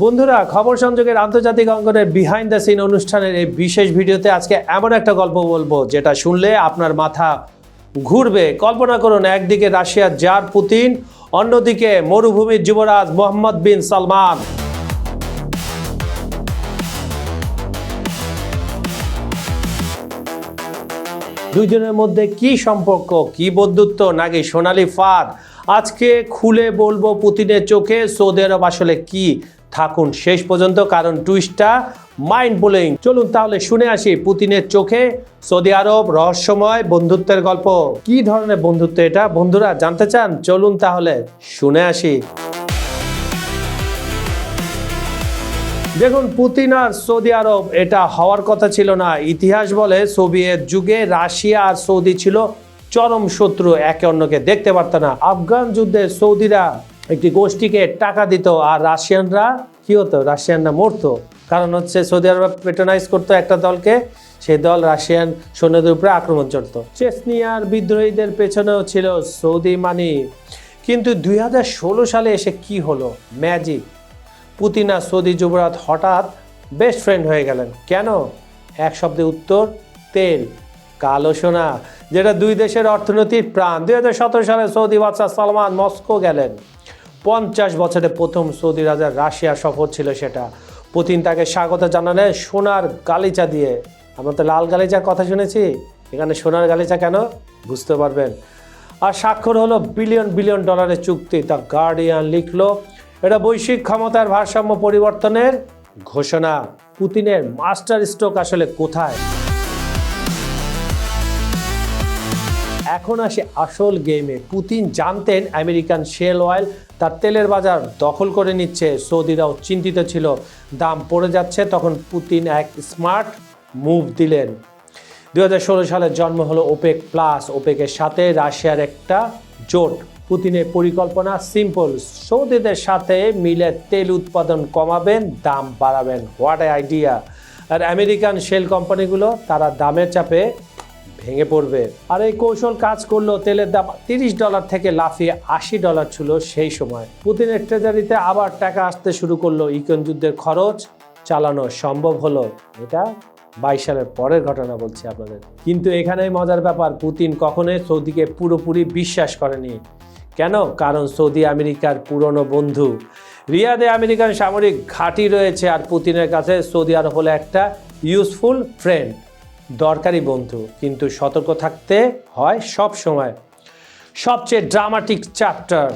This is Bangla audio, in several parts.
বন্ধুরা, খবর সংযোগের আন্তর্জাতিক অঙ্গনের বিহাইন্ড দ্য সিন অনুষ্ঠানের এই বিশেষ ভিডিওতে আজকে এমন একটা গল্প বলবো যেটা শুনলে আপনার মাথা ঘুরবে। কল্পনা করুন, একদিকে রাশিয়ার জার পুতিন, অন্যদিকে মরুভূমির যুবরাজ মোহাম্মদ বিন সালমান। দুইজনের মধ্যে কি সম্পর্ক, কি বন্ধুত্ব, নাকি সোনালি ফাঁদ? আজকে খুলে বলবো পুতিনের চোখে সৌদি আরব আসলে কি। থাকুন শেষ পর্যন্ত, কারণ টুইস্টটা মাইন্ড ব্লোয়িং। চলুন তাহলে শুনে আসি পুতিনের চোখে সৌদি আরব রহস্যময় বন্ধুত্বের গল্প। কি ধরনের বন্ধুত্ব এটা বন্ধুরা, জানতে চান? চলুন তাহলে শুনে আসি। দেখুন, পুতিন আর সৌদি আরব এটা হওয়ার কথা ছিল না। ইতিহাস বলে সোভিয়েত যুগে রাশিয়া আর সৌদি ছিল চরম শত্রু, একে অন্যকে দেখতে পারত না। আফগান যুদ্ধে সৌদিরা একটি গোষ্ঠীকে টাকা দিত আর রাশিয়ানরা কি হতো, রাশিয়ানরা মরতো। কারণ হচ্ছে সৌদি আরব পেট্রোনাইজ করতো একটা দলকে, সেই দল রাশিয়ান সৈন্যদের উপরে আক্রমণ চলত। চেচনিয়ার বিদ্রোহীদের পেছনেও ছিল সৌদি মানি। কিন্তু 2016 সালে এসে কি হলো? ম্যাজিক। পুতিন আর সৌদি যুবরাজ হঠাৎ বেস্ট ফ্রেন্ড হয়ে গেলেন। কেন? এক শব্দে উত্তর, তেল। কালো সোনা, যেটা দুই দেশের অর্থনীতির প্রাণ। 2017 সালে সৌদি বাদশাহ সালমান মস্কো গেলেন। 50 বছরে প্রথম সৌদি রাজার রাশিয়া সফর ছিল সেটা। পুতিন তাকে স্বাগত জানালেন সোনার গালিচা দিয়ে। আমরা তো লাল গালিচার কথা শুনেছি, এখানে সোনার গালিচা কেন বুঝতে পারবেন। আর স্বাক্ষর হলো বিলিয়ন বিলিয়ন ডলারের চুক্তি। দ্য গার্ডিয়ান লিখলো, এটা বৈশ্বিক ক্ষমতার ভারসাম্য পরিবর্তনের ঘোষণা। পুতিনের মাস্টার স্ট্রোক আসলে কোথায়? এখন আসে আসল গেমে। পুতিন জানতেন আমেরিকান শেল অয়েল তার তেলের বাজার দখল করে নিচ্ছে। সৌদিরাও চিন্তিত ছিল দাম পড়ে যাচ্ছে। তখন পুতিন এক স্মার্ট মুভ দিলেন। 2016 সালে জন্ম হলো ওপেক প্লাস। ওপেকের সাথে রাশিয়ার একটা জোট। পুতিনের পরিকল্পনা সিম্পল, সৌদিদের সাথে মিলে তেল উৎপাদন কমাবেন, দাম বাড়াবেন। What a idea! আর আমেরিকান শেল কোম্পানিগুলো তারা দামের চাপে ভেঙে পড়বে। আর এই কৌশল কাজ করলো। তেলের দাম $30 থেকে লাফিয়ে $80 ছিল সেই সময়। পুতিনের ট্রেজারিতে আবার টাকা আসতে শুরু করলো। ইউক্রেন যুদ্ধের খরচ চালানো সম্ভব হলো। এটা 22 সালের পরের ঘটনা বলছি আপনাদের। কিন্তু এখানেই মজার ব্যাপার, পুতিন কখনোই সৌদিকে পুরোপুরি বিশ্বাস করেনি। কেন? কারণ সৌদি আমেরিকার পুরনো বন্ধু। রিয়াদে আমেরিকান সামরিক ঘাঁটি রয়েছে, আর পুতিনের কাছে সৌদি আরব হলো একটা ইউজফুল ফ্রেন্ড, দরকারি বন্ধু। কিন্তু সতর্ক থাকতে হয় সব সময়। সবচেয়ে ড্রামাটিক চ্যাপ্টার।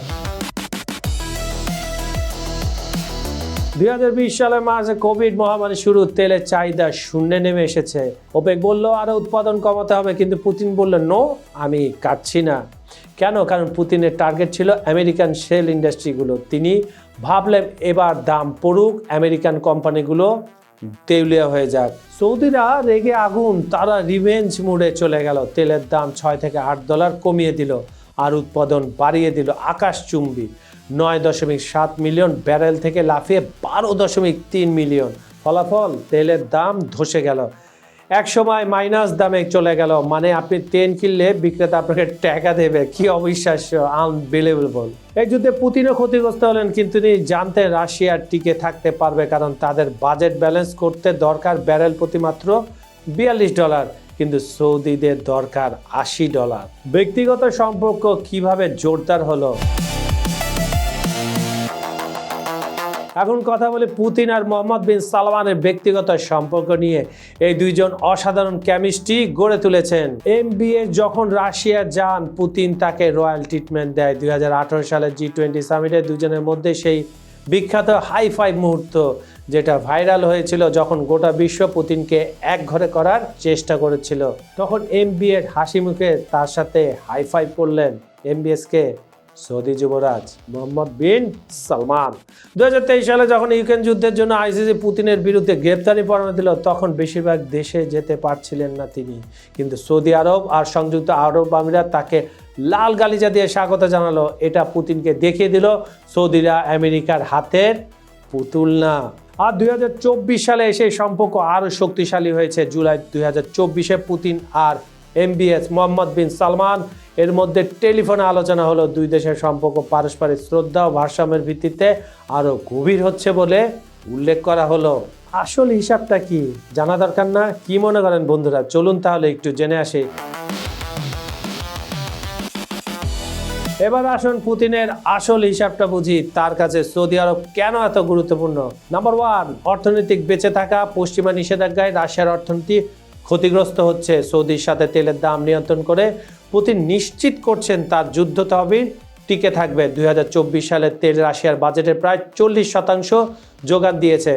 2020 সালের মার্চে কোভিড মহামারী শুরু। তেলের চাহিদা শূন্যে নেমে এসেছে। ওপেক বলল আরো উৎপাদন কমাতে হবে, কিন্তু পুতিন বলল নো, আমি কাটছি না। কেন? কারণ পুতিনের টার্গেট ছিল আমেরিকান শেল ইন্ডাস্ট্রিগুলো। তিনি ভাবলেন এবার দাম পড়ুক, আমেরিকান কোম্পানিগুলো দেউলিয়া হয়ে যাক। সৌদিরা রেগে আগুন, তারা রিভেঞ্জ মুডে চলে গেল। তেলের দাম $6 থেকে $8 কমিয়ে দিল, আর উৎপাদন বাড়িয়ে দিল আকাশচুম্বী। 9.7 মিলিয়ন ব্যারেল থেকে লাফিয়ে 12.3 মিলিয়ন। ফলাফল, তেলের দাম ধসে গেল। এক সময় মাইনাস দামে চলে গেল। মানে আপনি তেল কিনলে বিক্রেতা আপনাকে টাকা দেবে। কি অবিশ্বাস্য, আনবিলিভেবল। এই যুদ্ধে পুতিনও ক্ষতিগ্রস্ত হলেন, কিন্তু তিনি জানতেন রাশিয়া টিকে থাকতে পারবে, কারণ তাদের বাজেট ব্যালেন্স করতে দরকার ব্যারেল প্রতি মাত্র $42, কিন্তু সৌদিদের দরকার $80। ব্যক্তিগত সম্পর্ক কিভাবে জোরদার হলো? এখন কথা বলি পুতিন আর মোহাম্মদ বিন সালমানের ব্যক্তিগত সম্পর্ক নিয়ে। এই দুইজন অসাধারণ কেমিস্ট্রি গড়ে তুলেছেন। MBS যখন রাশিয়া যান, পুতিন তাকে রয়্যাল ট্রিটমেন্ট দেয়। 2018 সালের G20 সামিটে দুজনের মধ্যে সেই বিখ্যাত হাই ফাইভ মুহূর্ত, যেটা ভাইরাল হয়েছিল, যখন গোটা বিশ্ব পুতিনকে এক ঘরে করার চেষ্টা করেছিল। তখন MBS হাসি মুখে তার সাথে হাই ফাইভ করলেন। MBS-কে সৌদি যুবরাজ মোহাম্মদ বিন সালমান। 2023 সালে যখন ইউক্রেন যুদ্ধের জন্য ICC পুতিনের বিরুদ্ধে গ্রেপ্তারি পরোয়ানা দিল, তখন বেশিরভাগ দেশে যেতে পারছিলেন না তিনি। কিন্তু সৌদি আরব আর সংযুক্ত আরব আমিরাত তাকে লাল গালিচা দিয়ে স্বাগত জানালো। এটা পুতিনকে দেখিয়ে দিল সৌদিরা আমেরিকার হাতের পুতুল না। আর 2024 সালে এসে সম্পর্ক আরও শক্তিশালী হয়েছে। জুলাই 2024-এ পুতিন আর MBS মোহাম্মদ বিন সালমান এর মধ্যে টেলিফোনে আলোচনা হলো। দুই দেশের সম্পর্ক পারস্পরিক শ্রদ্ধা ও ভারসাম্যের ভিত্তিতে আরও গভীর হচ্ছে বলে উল্লেখ করা হলো। আসল হিসাবটা কি জানা দরকার না? কি মনে করেন বন্ধুরা? চলুন তাহলে একটু জেনে আসি। এবার আসুন পুতিনের আসল হিসাবটা বুঝি। তার কাছে সৌদি আরব কেন এত গুরুত্বপূর্ণ? নাম্বার 1, অর্থনৈতিক বেঁচে থাকা। পশ্চিমা নিষেধাজ্ঞায় রাশিয়ার অর্থনীতি ক্ষতিগ্রস্ত হচ্ছে। সৌদির সাথে তেলের দাম নিয়ন্ত্রণ করে পুতিন নিশ্চিত করছেন তার যুদ্ধ তহবিল টিকে থাকবে। 2024 সালে তেল রাশিয়ার বাজেটের প্রায় 40% যোগান দিয়েছে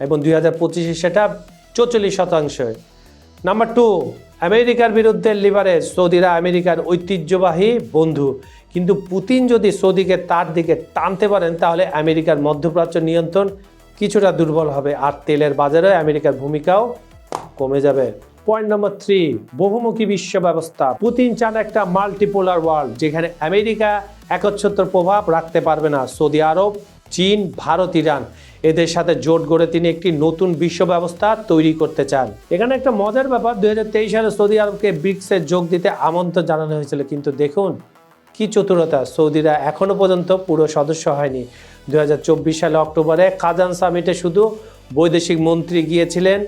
এবং 2025-এ সেটা 44%। নাম্বার 2, আমেরিকার বিরুদ্ধে লিভারেজ। সৌদিরা আমেরিকার ঐতিহ্যবাহী বন্ধু, কিন্তু পুতিন যদি সৌদিকে তার দিকে টানতে পারেন তাহলে আমেরিকার মধ্যপ্রাচ্য নিয়ন্ত্রণ কিছুটা দুর্বল হবে আর তেলের বাজারে আমেরিকার ভূমিকাও কমে যাবে। পয়েন্ট নাম্বার 3, বহুমুখী বিশ্ব ব্যবস্থা। পুতিন চান একটা মাল্টিপোলার ওয়ার্ল্ড যেখানে আমেরিকা একচ্ছত্র প্রভাব রাখতে পারবে না। সৌদি আরব, চীন, ভারত, ইরান এদের সাথে জোট গড়ে তিনি একটি নতুন বিশ্ব ব্যবস্থা তৈরি করতে চান। এখানে একটা মজার ব্যাপার, 2023 সালে সৌদি আরবকে ব্রিক্সে যোগ দিতে আমন্ত্রণ জানানো হয়েছিল, কিন্তু দেখুন কি চতুরতা, সৌদিরা এখনো পর্যন্ত পুরো সদস্য হয়নি। 2024 সালে অক্টোবরে কাজান সামিটে শুধু বৈদেশিক মন্ত্রী গিয়েছিলেন,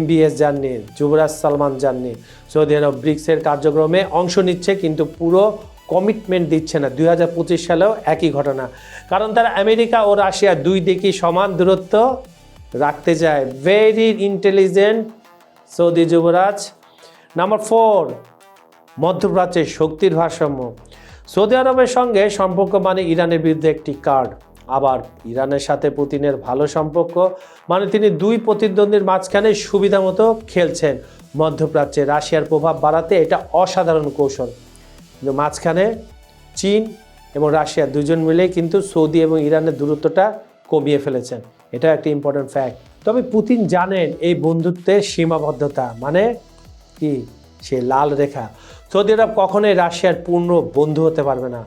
MBS যাননি, যুবরাজ সালমান যাননি। সৌদি আরব ব্রিক্সের কার্যক্রমে অংশ নিচ্ছে কিন্তু পুরো কমিটমেন্ট দিচ্ছে না। 2025 সালেও একই ঘটনা, কারণ তারা আমেরিকা ও রাশিয়া দুই দিকেই সমান দূরত্ব রাখতে চায়। ভেরি ইন্টেলিজেন্ট সৌদি যুবরাজ। নাম্বার 4, মধ্যপ্রাচ্যের শক্তির ভারসাম্য। সৌদি আরবের সঙ্গে সম্পর্ক মানে ইরানের বিরুদ্ধে একটি কার্ড, আবার ইরানের সাথে পুতিনের ভালো সম্পর্ক মানে তিনি দুই প্রতিদ্বন্দ্বীর মাঝখানে সুবিধা মতো খেলছেন। মধ্যপ্রাচ্যে রাশিয়ার প্রভাব বাড়াতে এটা অসাধারণ কৌশল, কিন্তু মাঝখানে চীন এবং রাশিয়া দুজন মিলে কিন্তু সৌদি এবং ইরানের দূরত্বটা কমিয়ে ফেলেছেন। এটা একটা ইম্পর্টেন্ট ফ্যাক্ট। তবে পুতিন জানেন এই বন্ধুত্বের সীমাবদ্ধতা, মানে কি সে লাল রেখা। সৌদি আরব কখনোই রাশিয়ার পূর্ণ বন্ধু হতে পারবে না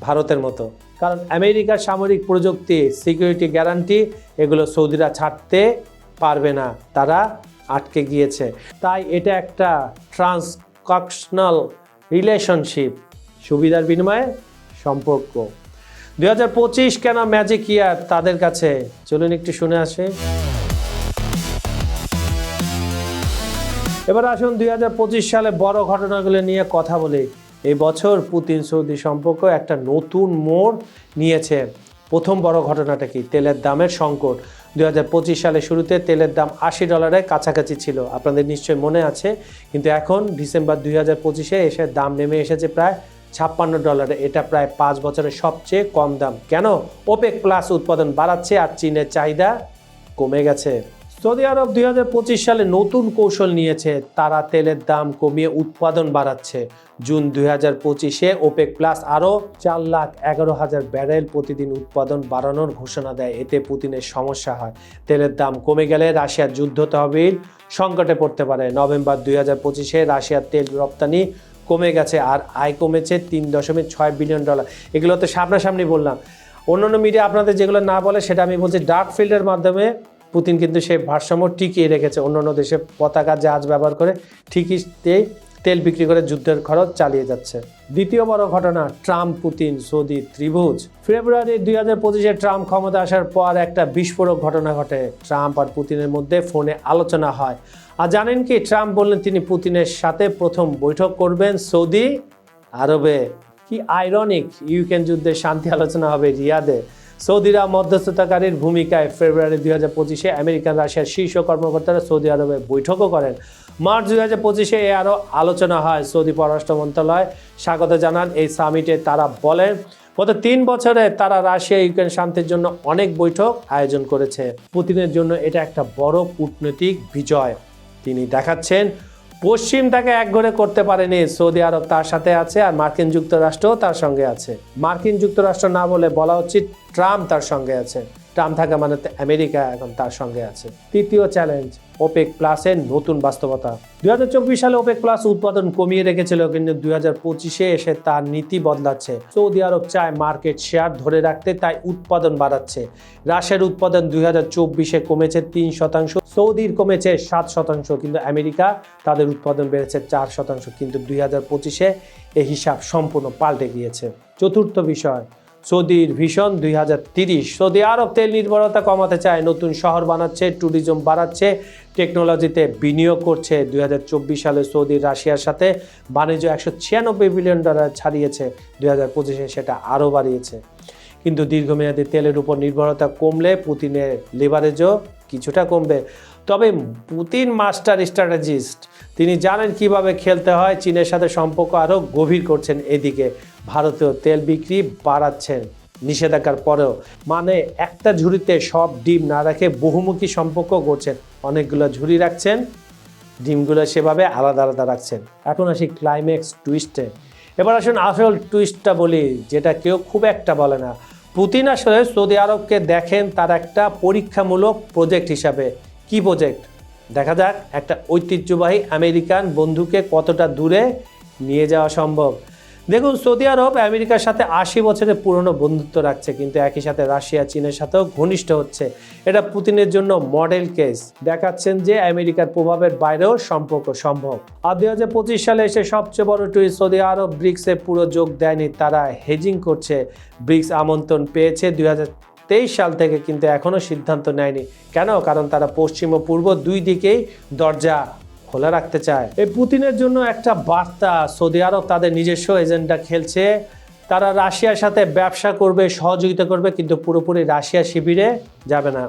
ভারতের মতো, কারণ আমেরিকার সামরিক প্রযুক্তি, সিকিউরিটি গ্যারান্টি এগুলো সৌদিরা ছাড়তে পারবে না, তারা আটকে গিয়েছে। তাই এটা একটা ট্রান্সকাশনাল রিলেশনশিপ, সুবিধার বিনিময়ে সম্পর্ক। 2025 কেন ম্যাজিক ইয়ার তাদের কাছে? চলুন একটু শুনে আসি। এবার আসুন 2025 সালে বড় ঘটনাগুলো নিয়ে কথা বলি। এই বছর পুতিন সৌদি সম্পর্ক একটা নতুন মোড় নিয়েছে। প্রথম বড় ঘটনাটা কি? তেলের দামের সংকট। 2025 সালের শুরুতে তেলের দাম $80 কাছাকাছি ছিল, আপনাদের নিশ্চয়ই মনে আছে, কিন্তু এখন ডিসেম্বর 2025-এ এসে দাম নেমে এসেছে প্রায় $56। এটা প্রায় 5 বছরের সবচেয়ে কম দাম। কেন? ওপেক প্লাস উৎপাদন বাড়াচ্ছে আর চীনের চাহিদা কমে গেছে। সৌদি আরব 2025 সালে নতুন কৌশল নিয়েছে, তারা তেলের দাম কমিয়ে উৎপাদন বাড়াচ্ছে। জুন 2025-এ ওপেক প্লাস আরও 4,11,000 ব্যারেল প্রতিদিন উৎপাদন বাড়ানোর ঘোষণা দেয়। এতে পুতিনের সমস্যা হয়, তেলের দাম কমে গেলে রাশিয়ার যুদ্ধ তহবিল সংকটে পড়তে পারে। নভেম্বর 2025-এ রাশিয়ার তেল রপ্তানি কমে গেছে আর আয় কমেছে $3.6 বিলিয়ন। এগুলো তো সামনাসামনি বললাম, অন্যান্য মিডিয়া আপনাদের যেগুলো না বলে সেটা আমি বলছি। ডার্ক ফিল্ডের মাধ্যমে পুতিন কিন্তু সেই ভারসাম্য টিকিয়ে রেখেছে। অন্যান্য দেশে পতাকা জাহাজ ব্যবহার করে ঠিকই তেল বিক্রি করে যুদ্ধের খরচ চালিয়ে যাচ্ছে। দ্বিতীয় বড় ঘটনা, ট্রাম্প পুতিন সৌদি ত্রিভুজ। ফেব্রুয়ারি 2025-এ ট্রাম্প ক্ষমতা আসার পর একটা বিস্ফোরক ঘটনা ঘটে। ট্রাম্প আর পুতিনের মধ্যে ফোনে আলোচনা হয়। আর জানেন কি, ট্রাম্প বললেন তিনি পুতিনের সাথে প্রথম বৈঠক করবেন সৌদি আরবে। কি আইরনিক, ইউক্রেন যুদ্ধের শান্তি আলোচনা হবে রিয়াদে। সৌদিরা মধ্যস্থতাকারীর ভূমিকায়। ফেব্রুয়ারি 2025-এ আমেরিকান রাশিয়ার শীর্ষ কর্মকর্তারা সৌদি আরবে বৈঠকও করেন। মার্চ 2025-এ আরও আলোচনা হয়। সৌদি পররাষ্ট্র মন্ত্রণালয় স্বাগত জানান এই সামিটে। তারা বলেন গত 3 বছরে তারা রাশিয়া ইউক্রেন শান্তির জন্য অনেক বৈঠক আয়োজন করেছে। পুতিনের জন্য এটা একটা বড় কূটনৈতিক বিজয়। তিনি দেখাচ্ছেন পশ্চিম তাকে একঘরে করতে পারেনি, সৌদি আরব তার সাথে আছে আর মার্কিন যুক্তরাষ্ট্রও তার সঙ্গে আছে। মার্কিন যুক্তরাষ্ট্র না বলে বলা উচিত ট্রাম্প তার সঙ্গে আছে। ট্রাম্প থাকা মানে আমেরিকা এখন তার সঙ্গে আছে। তৃতীয় চ্যালেঞ্জ, ওপেক প্লাসের নতুন বাস্তবতা। 2024 সালে ওপেক প্লাস উৎপাদন কমিয়ে রেখেছিল, কিন্তু 2025-এ এসে তার নীতি বদলাচ্ছে। সৌদি আরব চায় মার্কেট শেয়ার ধরে রাখতে, তাই উৎপাদন বাড়াচ্ছে। রাশিয়ার উৎপাদন 2024-এ কমেছে 3%, সৌদির কমেছে 7%, কিন্তু আমেরিকা তাদের উৎপাদন বেড়েছে 4%। কিন্তু 2025-এ এই হিসাব সম্পূর্ণ পাল্টে গিয়েছে। চতুর্থ বিষয়, সৌদির ভিশন 2030। সৌদি আরব তেল নির্ভরতা কমাতে চায়, নতুন শহর বানাচ্ছে, ট্যুরিজম বাড়াচ্ছে, টেকনোলজিতে বিনিয়োগ করছে। 2024 সালে সৌদি রাশিয়ার সাথে বাণিজ্য $196 বিলিয়ন ছাড়িয়েছে, 2025-এ সেটা আরও বাড়িয়েছে। কিন্তু দীর্ঘমেয়াদী তেলের উপর নির্ভরতা কমলে পুতিনের লিভারেজও কিছুটা কমবে। তবে পুতিন মাস্টার স্ট্র্যাটেজিস্ট, তিনি জানেন কিভাবে খেলতে হয়। চীনের সাথে সম্পর্ক আরও গভীর করছেন, এদিকে ভারতীয় তেল বিক্রি বাড়াচ্ছেন নিষেধাজ্ঞার পরেও। মানে একটা ঝুড়িতে সব ডিম না রাখে বহুমুখী সম্পর্ক করছেন, অনেকগুলো ঝুড়ি রাখছেন, ডিমগুলো সেভাবে আলাদা আলাদা রাখছেন। এখন আসি ক্লাইম্যাক্স টুইস্টে। এবার আসুন আসল টুইস্টটা বলি, যেটা কেউ খুব একটা বলে না। পুতিন আসলে সৌদি আরবকে দেখেন তার একটা পরীক্ষামূলক প্রজেক্ট হিসাবে। কি প্রজেক্ট? দেখা যাক একটা ঐতিহ্যবাহী আমেরিকান বন্ধুকে কতটা দূরে নিয়ে যাওয়া সম্ভব। দেখুন, সৌদি আরব আমেরিকার সাথে 80 বছরের পুরনো বন্ধুত্ব রাখছে, কিন্তু একই সাথে রাশিয়া চীনের সাথেও ঘনিষ্ঠ হচ্ছে। এটা পুতিনের জন্য মডেল কেস, দেখাচ্ছেন যে আমেরিকার প্রভাবের বাইরেও সম্পর্ক সম্ভব। আর 2025 সালে এসে সবচেয়ে বড় টুইস্ট, সৌদি আরব ব্রিক্সে পুরো যোগ দেয়নি, তারা হেজিং করছে। ব্রিক্স আমন্ত্রণ পেয়েছে 2023 সাল থেকে, কিন্তু এখনও সিদ্ধান্ত নেয়নি। কেন? কারণ তারা পশ্চিম ও পূর্ব দুই দিকেই দরজা খোলা রাখতে চায়। এই পুতিনের জন্য একটা বার্তা, সৌদি আরব তাদের নিজস্ব এজেন্ডা খেলছে। তারা রাশিয়ার সাথে ব্যবসা করবে, সহযোগিতা করবে, কিন্তু পুরোপুরি রাশিয়া শিবিরে যাবে না।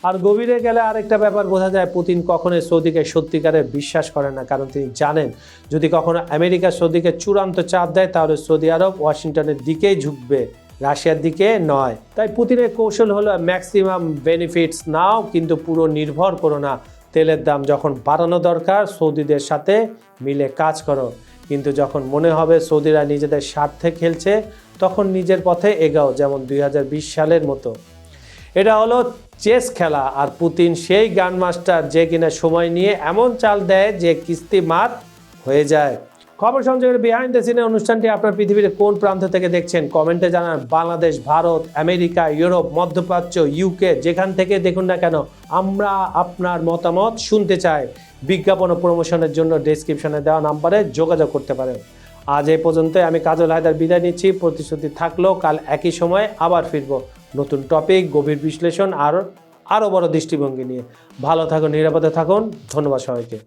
আর গভীরে গেলে আরেকটা ব্যাপার বোঝা যায়, পুতিন কখনোই সৌদিকে সত্যিকারের বিশ্বাস করেন না, কারণ তিনি জানেন যদি কখনো আমেরিকা সৌদিকে চূড়ান্ত চাপ দেয়, তাহলে সৌদি আরব ওয়াশিংটনের দিকেই ঝুঁকবে, রাশিয়ার দিকে নয়। তাই পুতিনের কৌশল হলো ম্যাক্সিমাম বেনিফিটস নাও, কিন্তু পুরো নির্ভর করো না। তেলের দাম যখন বাড়ানো দরকার, সৌদিদের সাথে মিলে কাজ করো, কিন্তু যখন মনে হবে সৌদিরা নিজেদের স্বার্থে খেলছে, তখন নিজের পথে এগাও, যেমন 2020 সালের মতো। এটা হলো চেস খেলা, আর পুতিন সেই গ্র্যান্ডমাস্টার যে কিনা সময় নিয়ে এমন চাল দেয় যে কিস্তি মাত হয়ে যায়। খবর সংযোগের বিহাইন্ড দ্য সিনে অনুষ্ঠানটি আপনার পৃথিবীর কোন প্রান্ত থেকে দেখছেন কমেন্টে জানান। বাংলাদেশ, ভারত, আমেরিকা, ইউরোপ, মধ্যপ্রাচ্য, ইউকে, যেখান থেকে দেখুন না কেন, আমরা আপনার মতামত শুনতে চাই। বিজ্ঞাপন ও প্রমোশনের জন্য ডেসক্রিপশনে দেওয়া নাম্বারে যোগাযোগ করতে পারেন। আজ এই পর্যন্তই। আমি কাজল হায়দার বিদায় নিচ্ছি। প্রতিশ্রুতি থাকলো কাল একই সময় আবার ফিরব নতুন টপিক, গভীর বিশ্লেষণ আর আরও বড় দৃষ্টিভঙ্গি নিয়ে। ভালো থাকুন, নিরাপদে থাকুন। ধন্যবাদ সবাইকে।